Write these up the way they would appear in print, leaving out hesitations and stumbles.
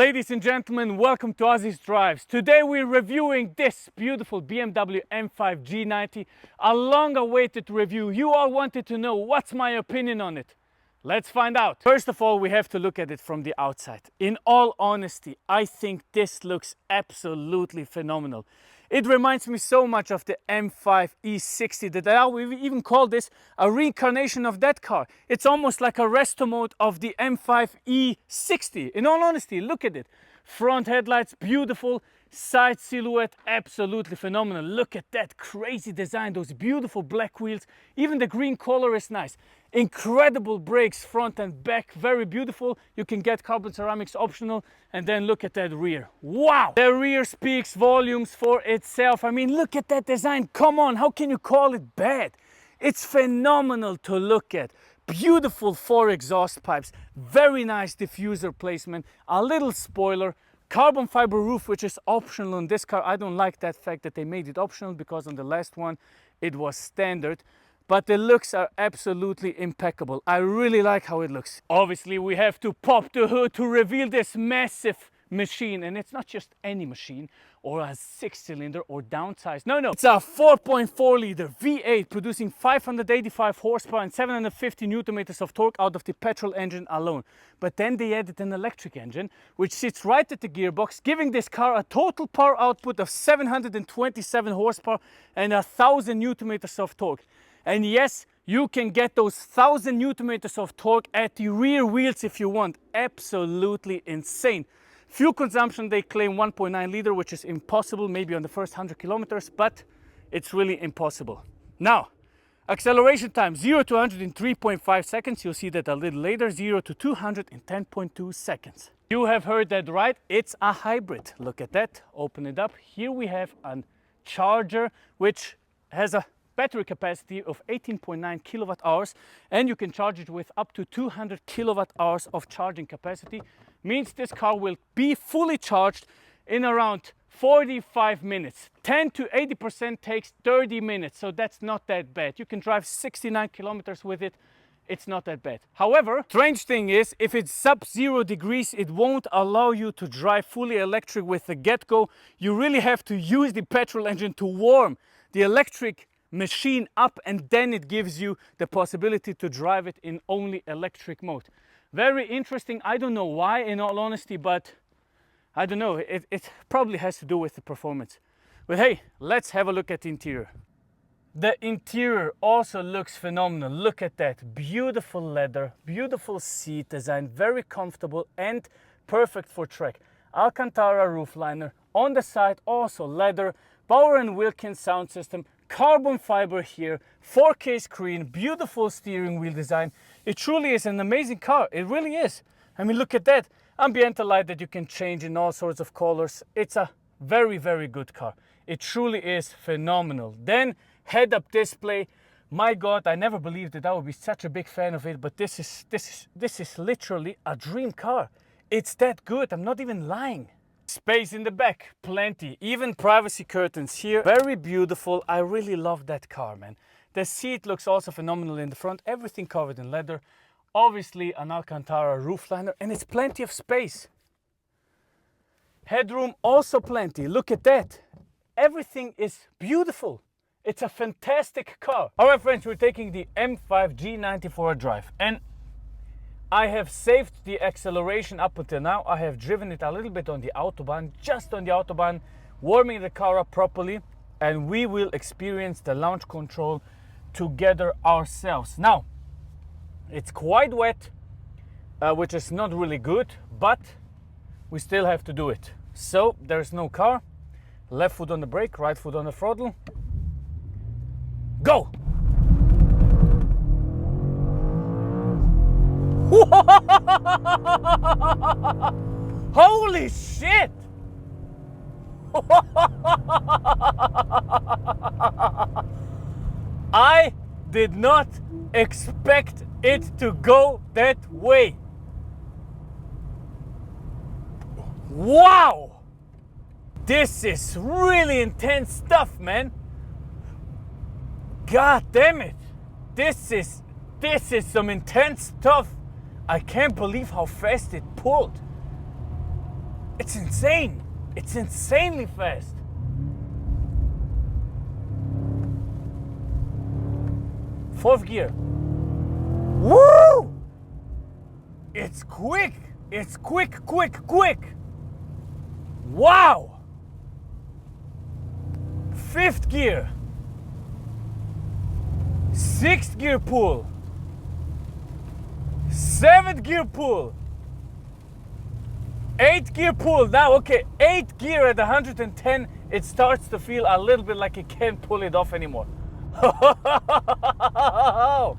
Ladies and gentlemen, welcome to azizdrives. Today we're reviewing this beautiful BMW M5 G90, a long-awaited review. You all wanted to know what's my opinion on it. Let's find out. First of all, we have to look at it from the outside. In all honesty, I think this looks absolutely phenomenal. It reminds me so much of the M5 E60 that I will even call this a reincarnation of that car. It's almost like a resto mode of the M5 E60. In all honesty, look at it. Front headlights, beautiful. Side silhouette, absolutely phenomenal. Look at that crazy design, those beautiful black wheels. Even the green color is nice. Incredible brakes, front and back, very beautiful. You can get carbon ceramics optional. And then look at that rear. Wow! The rear speaks volumes for itself. I mean, look at that design. Come on, how can you call it bad? It's phenomenal to look at. Beautiful 4 exhaust pipes, very nice diffuser placement, a little spoiler, carbon fiber roof, which is optional on this car. I don't like that fact that they made it optional because on the last one it was standard. But the looks are absolutely impeccable. I really like how it looks. Obviously, we have to pop the hood to reveal this massive machine. And it's not just any machine or a 6-cylinder or downsized. No, it's a 4.4 liter V8 producing 585 horsepower and 750 newton meters of torque out of the petrol engine alone. But then they added an electric engine, which sits right at the gearbox, giving this car a total power output of 727 horsepower and 1000 newton meters of torque. And yes, you can get those 1000 newton meters of torque at the rear wheels if you want. Absolutely insane. Fuel consumption, they claim 1.9 liter, which is impossible, maybe on the first 100 kilometers, but it's really impossible. Now, acceleration time, 0 to 100 in 3.5 seconds. You'll see that a little later, 0 to 200 in 10.2 seconds. You have heard that right, it's a hybrid. Look at that, open it up. Here we have a charger, which has a battery capacity of 18.9 kilowatt hours, and you can charge it with up to 200 kilowatt hours of charging capacity. Means this car will be fully charged in around 45 minutes. 10 to 80% takes 30 minutes, so that's not that bad. You can drive 69 kilometers with it. It's not that bad. However, strange thing is, if it's sub-0 degrees, it won't allow you to drive fully electric with the get-go. You really have to use the petrol engine to warm the electric machine up, and then it gives you the possibility to drive it in only electric mode. Very interesting. I don't know why, in all honesty, but I don't know. It probably has to do with the performance. But hey, let's have a look at the interior. The interior also looks phenomenal. Look at that. Beautiful leather, beautiful seat design, very comfortable and perfect for track. Alcantara roof liner. On the side also leather, Bauer & Wilkins sound system, carbon fiber here, 4K screen, beautiful steering wheel design. It truly is an amazing car. It really is. I mean, look at that. Ambiental light that you can change in all sorts of colors. It's a very, very good car. It truly is phenomenal. Then head-up display. My God, I never believed that I would be such a big fan of it, but this is literally a dream car. It's that good. I'm not even lying. Space in the back, plenty. Even privacy curtains here, very beautiful. I really love that car, man. The seat looks also phenomenal in the front, everything covered in leather. Obviously an Alcantara roof liner, and it's plenty of space. Headroom also plenty. Look at that. Everything is beautiful. It's a fantastic car. All right, friends, we're taking the M5 G90 for a drive, and I have saved the acceleration up until now. I have driven it a little bit on the Autobahn, just on the Autobahn, warming the car up properly, and we will experience the launch control together ourselves. Now, it's quite wet, which is not really good, but we still have to do it. So there's no car. Left foot on the brake, right foot on the throttle. Go! Holy shit! I did not expect it to go that way. Wow! This is really intense stuff, man. God damn it. This is some intense stuff. I can't believe how fast it pulled. It's insane. It's insanely fast. Fourth gear. Woo! It's quick. It's quick. Wow. Fifth gear. Sixth gear pull. Seventh gear pull. Eighth gear pull. Now, okay, eighth gear at 110, it starts to feel a little bit like you can't pull it off anymore.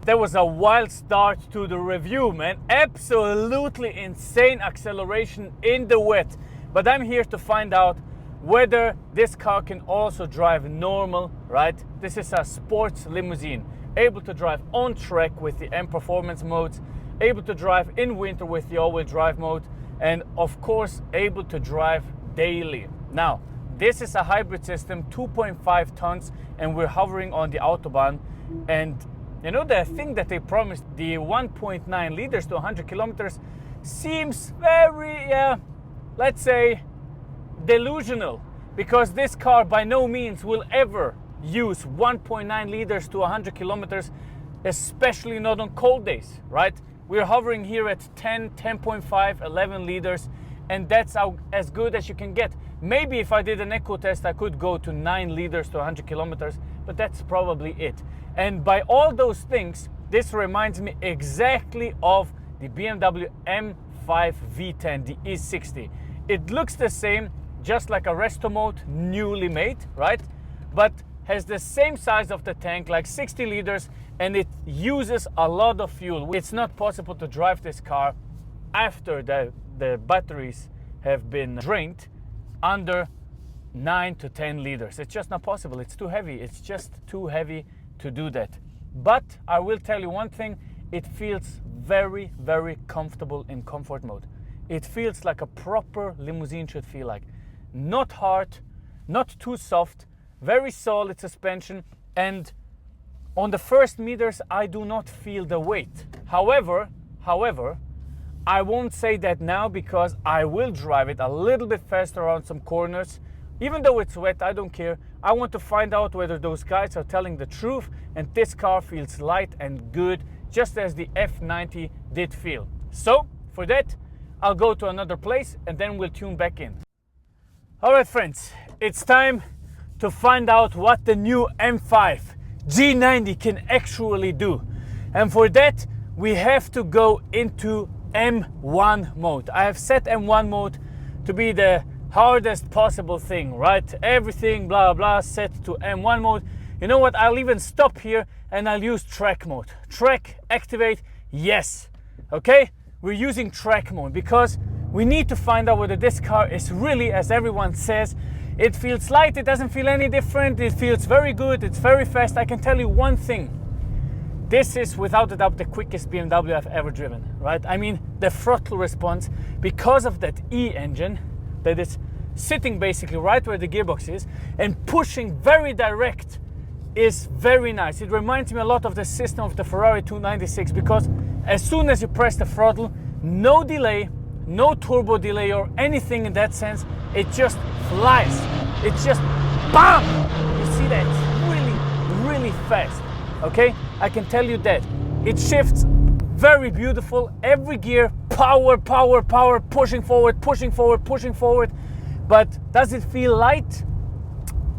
That was a wild start to the review, man. Absolutely insane acceleration in the wet. But I'm here to find out whether this car can also drive normal, right? This is a sports limousine, able to drive on track with the M performance modes, able to drive in winter with the all-wheel drive mode, and of course able to drive daily. Now, this is a hybrid system, 2.5 tons, and we're hovering on the Autobahn. And you know, the thing that they promised, the 1.9 liters to 100 kilometers, seems very, let's say, delusional, because this car by no means will ever use 1.9 liters to 100 kilometers, especially not on cold days, right? We're hovering here at 10, 10.5, 11 liters, and that's as good as you can get. Maybe if I did an eco test, I could go to 9 liters to 100 kilometers, but that's probably it. And by all those things, this reminds me exactly of the BMW M5 V10, the E60. It looks the same, just like a resto mode, newly made, right? But has the same size of the tank, like 60 liters, and it uses a lot of fuel. It's not possible to drive this car after the batteries have been drained under 9 to 10 liters. It's just not possible. It's too heavy. It's just too heavy to do that. But I will tell you one thing, it feels very, very comfortable in comfort mode. It feels like a proper limousine should feel like. Not hard, not too soft, very solid suspension, and on the first meters I do not feel the weight. However, I won't say that now, because I will drive it a little bit faster around some corners. Even though it's wet, I don't care. I want to find out whether those guys are telling the truth, and this car feels light and good, just as the F90 did feel. So for that, I'll go to another place and then we'll tune back in. All right, friends, it's time to find out what the new M5 G90 can actually do. And for that, we have to go into M1 mode. I have set M1 mode to be the hardest possible thing, right? Everything blah blah set to M1 mode. You know what, I'll even stop here and I'll use track mode. Track, activate, yes. Okay, we're using track mode because we need to find out whether this car is really, as everyone says, it feels light, it doesn't feel any different, it feels very good, it's very fast. I can tell you one thing, this is without a doubt the quickest BMW I've ever driven, right? I mean, the throttle response, because of that E engine that is sitting basically right where the gearbox is and pushing very direct, is very nice. It reminds me a lot of the system of the Ferrari 296, because as soon as you press the throttle, no delay, no turbo delay or anything in that sense, it just flies. It's just BAM! You see that? It's really fast. Okay, I can tell you that. It shifts very beautiful. Every gear, power, pushing forward. But does it feel light?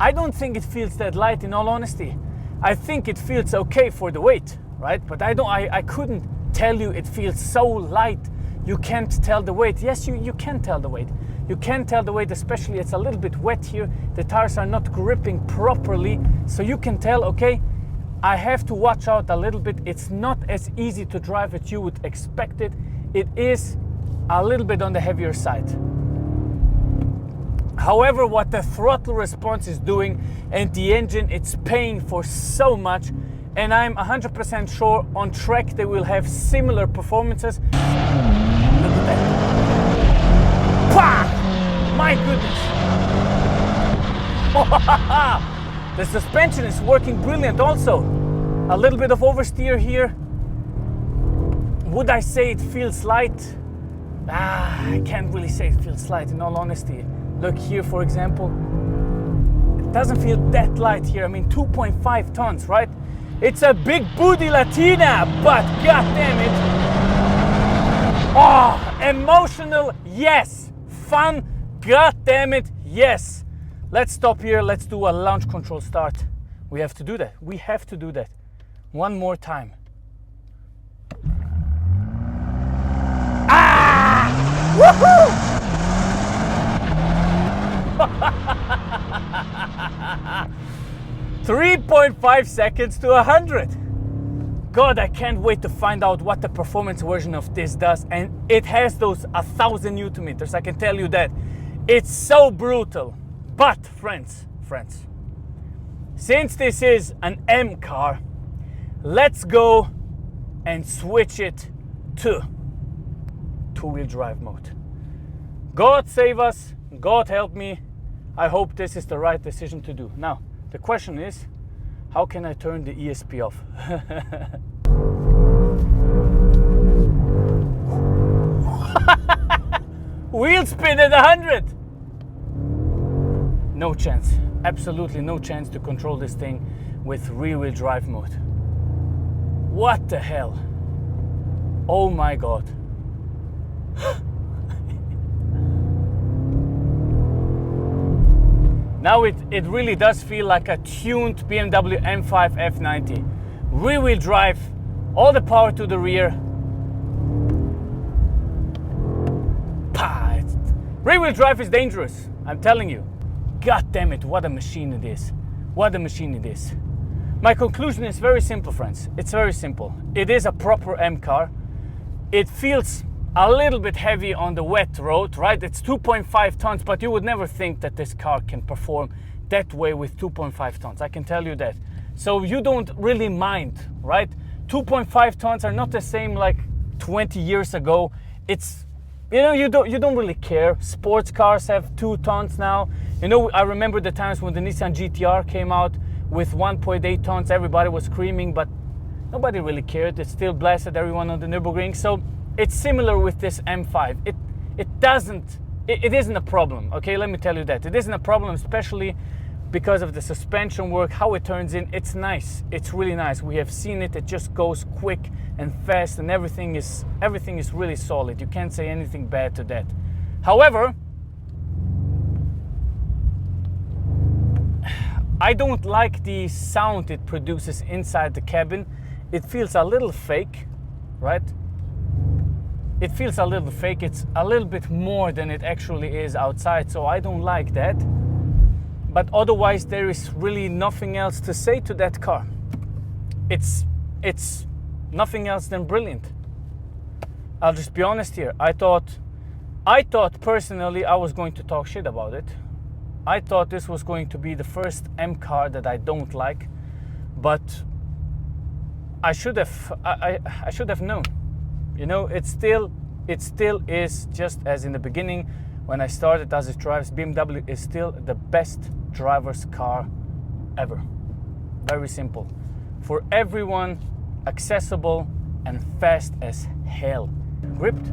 I don't think it feels that light, in all honesty. I think it feels okay for the weight, right? But I couldn't tell you it feels so light. You can't tell the weight. Yes, you can tell the weight. You can tell the weight, especially it's a little bit wet here. The tires are not gripping properly. So you can tell, okay, I have to watch out a little bit. It's not as easy to drive as you would expect it. It is a little bit on the heavier side. However, what the throttle response is doing and the engine, it's paying for so much. And I'm 100% sure on track they will have similar performances. Look at that. Pah! My goodness. The suspension is working brilliant also. A little bit of oversteer here. Would I say it feels light? I can't really say it feels light, in all honesty. Look here, for example. It doesn't feel that light here. I mean, 2.5 tons, right? It's a big booty Latina, but god damn it. Oh, emotional, yes. Fun, god damn it, yes. Let's stop here. Let's do a launch control start. We have to do that. We have to do that. One more time. Ah! Woohoo! 3.5 seconds to 100. God, I can't wait to find out what the performance version of this does. And it has those 1,000 Newton meters, I can tell you that. It's so brutal. But friends, since this is an M car, let's go and switch it to two-wheel drive mode. God save us, God help me. I hope this is the right decision to do. Now, the question is, how can I turn the ESP off? Wheel spin at 100! No chance, absolutely no chance to control this thing with rear-wheel drive mode. What the hell? Oh my God. Now it really does feel like a tuned BMW M5 F90. Rear-wheel drive, all the power to the rear. Rear-wheel drive is dangerous, I'm telling you. God damn it, what a machine it is. What a machine it is. My conclusion is very simple, friends. It's very simple. It is a proper M car. It feels a little bit heavy on the wet road, right? It's 2.5 tons, but you would never think that this car can perform that way with 2.5 tons. I can tell you that. So you don't really mind, right? 2.5 tons are not the same like 20 years ago. It's, you know, you don't really care. Sports cars have 2 tons now. You know, I remember the times when the Nissan GTR came out with 1.8 tons. Everybody was screaming, but nobody really cared. It still blasted everyone on the Nürburgring. So it's similar with this M5. It isn't a problem, okay? Let me tell you that. It isn't a problem, especially because of the suspension work, how it turns in. It's nice. It's really nice. We have seen it. It just goes quick and fast, and everything is really solid. You can't say anything bad to that. However, I don't like the sound it produces inside the cabin. It feels a little fake, right? It feels a little fake. It's a little bit more than it actually is outside, so I don't like that. But otherwise, there is really nothing else to say to that car. It's nothing else than brilliant. I'll just be honest here. I thought personally I was going to talk shit about it. I thought this was going to be the first M car that I don't like, but I should have known. You know, it still is just as in the beginning when I started azizdrives. BMW is still the best driver's car ever. Very simple. For everyone, accessible and fast as hell. Gripped.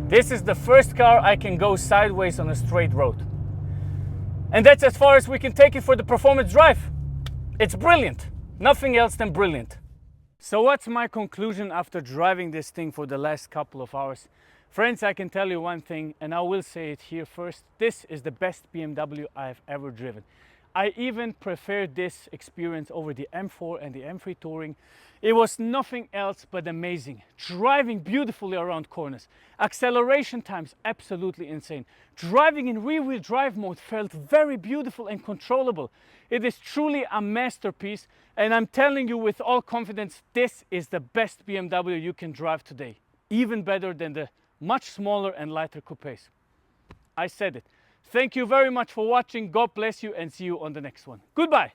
This is the first car I can go sideways on a straight road. And that's as far as we can take it for the performance drive. It's brilliant. Nothing else than brilliant. So what's my conclusion after driving this thing for the last couple of hours? Friends, I can tell you one thing, and I will say it here first. This is the best BMW I've ever driven. I even prefer this experience over the M4 and the M3 Touring. It was nothing else but amazing. Driving beautifully around corners. Acceleration times absolutely insane. Driving in rear-wheel drive mode felt very beautiful and controllable. It is truly a masterpiece, and I'm telling you with all confidence, this is the best BMW you can drive today. Even better than the much smaller and lighter coupes. I said it. Thank you very much for watching. God bless you, and see you on the next one. Goodbye.